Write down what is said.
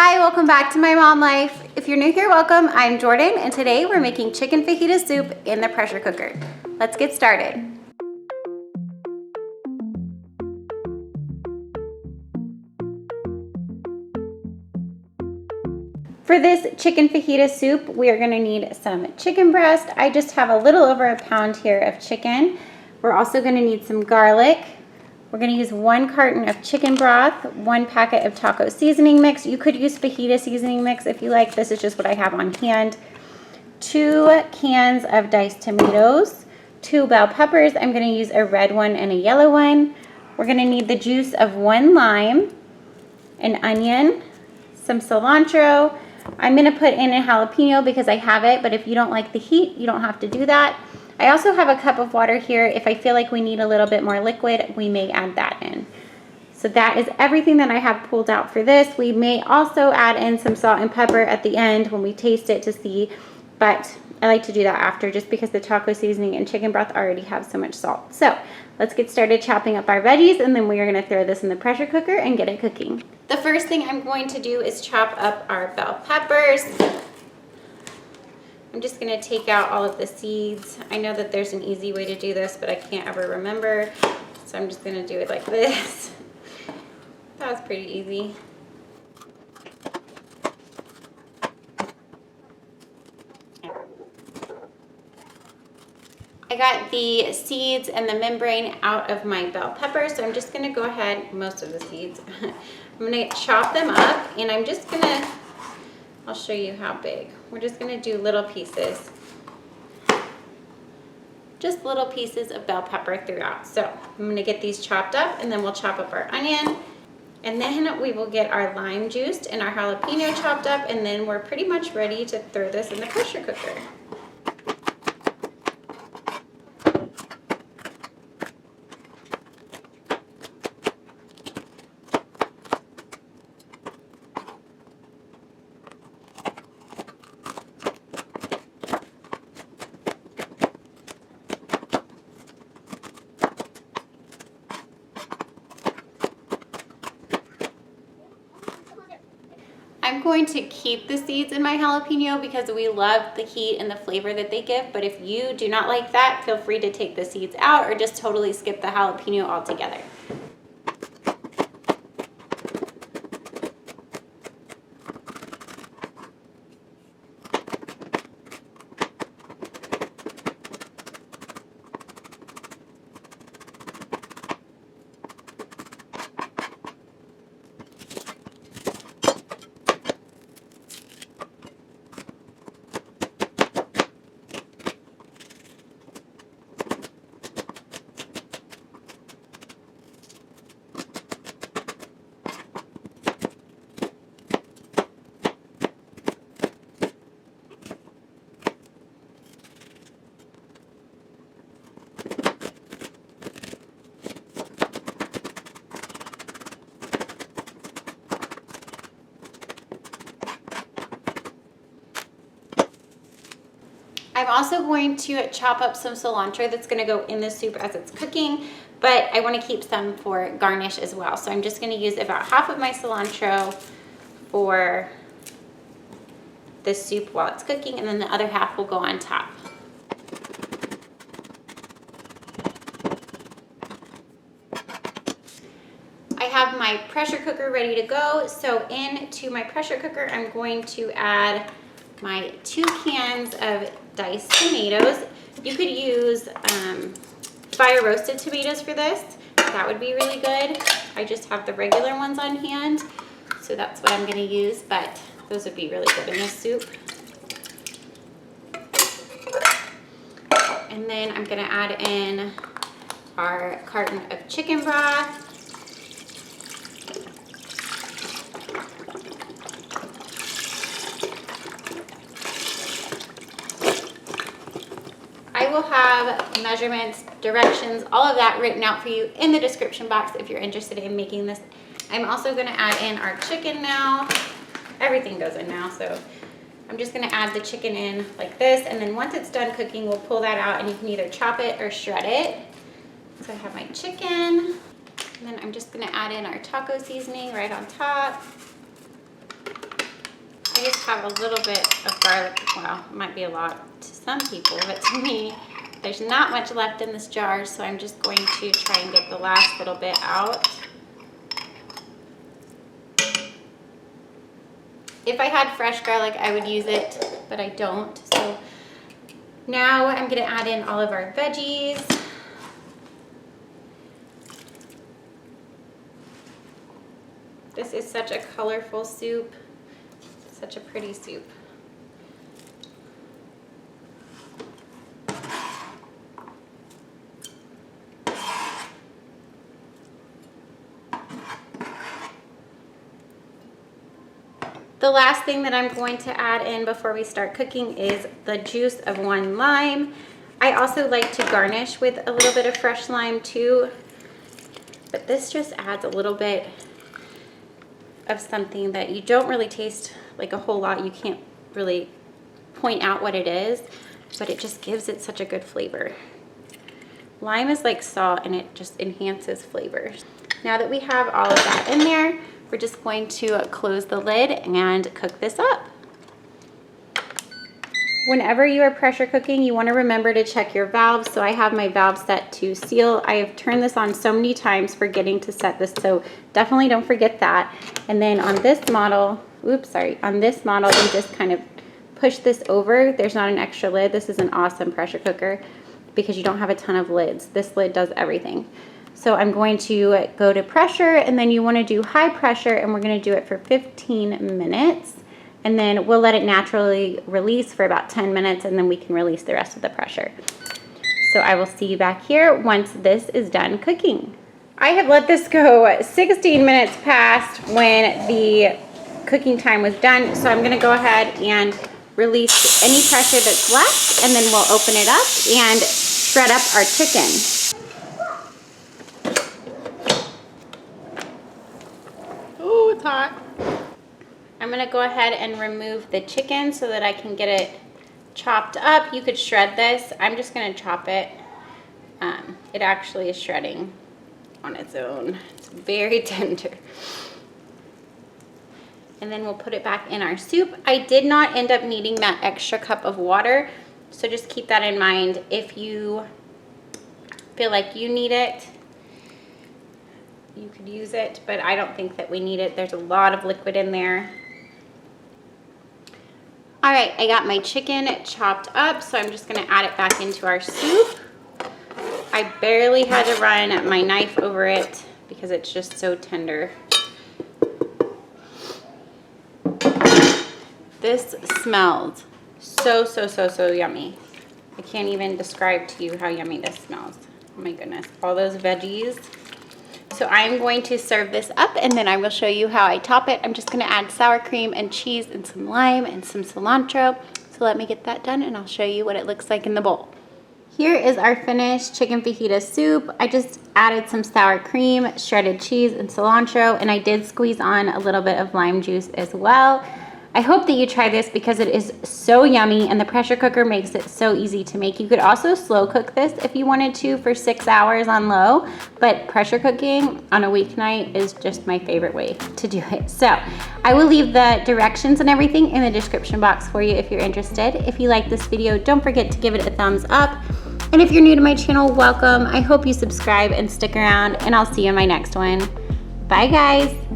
Hi, welcome back to My Mom Life. If you're new here, welcome. I'm Jordan, and today we're making chicken fajita soup in the pressure cooker. Let's get started. For this chicken fajita soup, we are gonna need some chicken breast. I just have a little over a pound here of chicken. We're also gonna need some garlic. We're gonna use 1 carton of chicken broth, 1 packet of taco seasoning mix. You could use fajita seasoning mix if you like. This is just what I have on hand. 2 cans of diced tomatoes, 2 bell peppers. I'm gonna use a red one and a yellow one. We're gonna need the juice of 1 lime, an onion, some cilantro. I'm gonna put in a jalapeno because I have it, but if you don't like the heat, you don't have to do that. I also have a cup of water here. If I feel like we need a little bit more liquid, we may add that in. So that is everything that I have pulled out for this. We may also add in some salt and pepper at the end when we taste it to see, but I like to do that after just because the taco seasoning and chicken broth already have so much salt. So let's get started chopping up our veggies, and then we are gonna throw this in the pressure cooker and get it cooking. The first thing I'm going to do is chop up our bell peppers. I'm just gonna take out all of the seeds. I know that there's an easy way to do this, but I can't ever remember. So I'm just gonna do it like this. That was pretty easy. I got the seeds and the membrane out of my bell pepper, so I'm just gonna go ahead, most of the seeds, I'm gonna chop them up, and I'm just gonna, I'll show you how big. We're just gonna do little pieces. Just little pieces of bell pepper throughout. So I'm gonna get these chopped up, and then we'll chop up our onion. And then we will get our lime juiced and our jalapeno chopped up, and then we're pretty much ready to throw this in the pressure cooker. I'm going to keep the seeds in my jalapeno because we love the heat and the flavor that they give, but if you do not like that, feel free to take the seeds out or just totally skip the jalapeno altogether. I'm also going to chop up some cilantro that's going to go in the soup as it's cooking, but I want to keep some for garnish as well. So I'm just going to use about half of my cilantro for the soup while it's cooking, and then the other half will go on top. I have my pressure cooker ready to go. So into my pressure cooker, I'm going to add my 2 cans of diced tomatoes. You could use fire roasted tomatoes for this. That would be really good. I just have the regular ones on hand, so that's what I'm gonna use, but those would be really good in this soup. And then I'm gonna add in our carton of chicken broth. I will have measurements, directions, all of that written out for you in the description box if you're interested in making this. I'm also gonna add in our chicken now. Everything goes in now, so I'm just gonna add the chicken in like this, and then once it's done cooking, we'll pull that out and you can either chop it or shred it. So I have my chicken, and then I'm just gonna add in our taco seasoning right on top. have a little bit of garlic. Well, it might be a lot to some people, but to me, there's not much left in this jar, so I'm just going to try and get the last little bit out. If I had fresh garlic, I would use it, but I don't. So now I'm gonna add in all of our veggies. This is such a colorful soup, such a pretty soup. The last thing that I'm going to add in before we start cooking is the juice of 1 lime. I also like to garnish with a little bit of fresh lime too, but this just adds a little bit of something that you don't really taste like a whole lot. You can't really point out what it is, but it just gives it such a good flavor. Lime is like salt and it just enhances flavors. Now that we have all of that in there, we're just going to close the lid and cook this up. Whenever you are pressure cooking, you want to remember to check your valves. So I have my valve set to seal. I have turned this on so many times forgetting to set this, so definitely don't forget that. And then on this model, on this model, you just kind of push this over. There's not an extra lid. This is an awesome pressure cooker because you don't have a ton of lids. This lid does everything. So I'm going to go to pressure, and then you want to do high pressure, and we're going to do it for 15 minutes. And then we'll let it naturally release for about 10 minutes, and then we can release the rest of the pressure. So I will see you back here once this is done cooking. I have let this go 16 minutes past when the cooking time was done. So I'm going to go ahead and release any pressure that's left, and then we'll open it up and shred up our chicken. Oh, it's hot. I'm gonna go ahead and remove the chicken so that I can get it chopped up. You could shred this. I'm just gonna chop it. It actually is shredding on its own. It's very tender. And then we'll put it back in our soup. I did not end up needing that extra cup of water, so just keep that in mind. If you feel like you need it, you could use it, but I don't think that we need it. There's a lot of liquid in there. All right, I got my chicken chopped up, so I'm just gonna add it back into our soup. I barely had to run my knife over it because it's just so tender. This smells so yummy. I can't even describe to you how yummy this smells. Oh my goodness, all those veggies. So I'm going to serve this up, and then I will show you how I top it. I'm just gonna add sour cream and cheese and some lime and some cilantro. So let me get that done, and I'll show you what it looks like in the bowl. Here is our finished chicken fajita soup. I just added some sour cream, shredded cheese, and cilantro, and I did squeeze on a little bit of lime juice as well. I hope that you try this because it is so yummy, and the pressure cooker makes it so easy to make. You could also slow cook this if you wanted to for 6 hours on low, but pressure cooking on a weeknight is just my favorite way to do it. So I will leave the directions and everything in the description box for you if you're interested. If you like this video, don't forget to give it a thumbs up. And if you're new to my channel, welcome. I hope you subscribe and stick around, and I'll see you in my next one. Bye guys.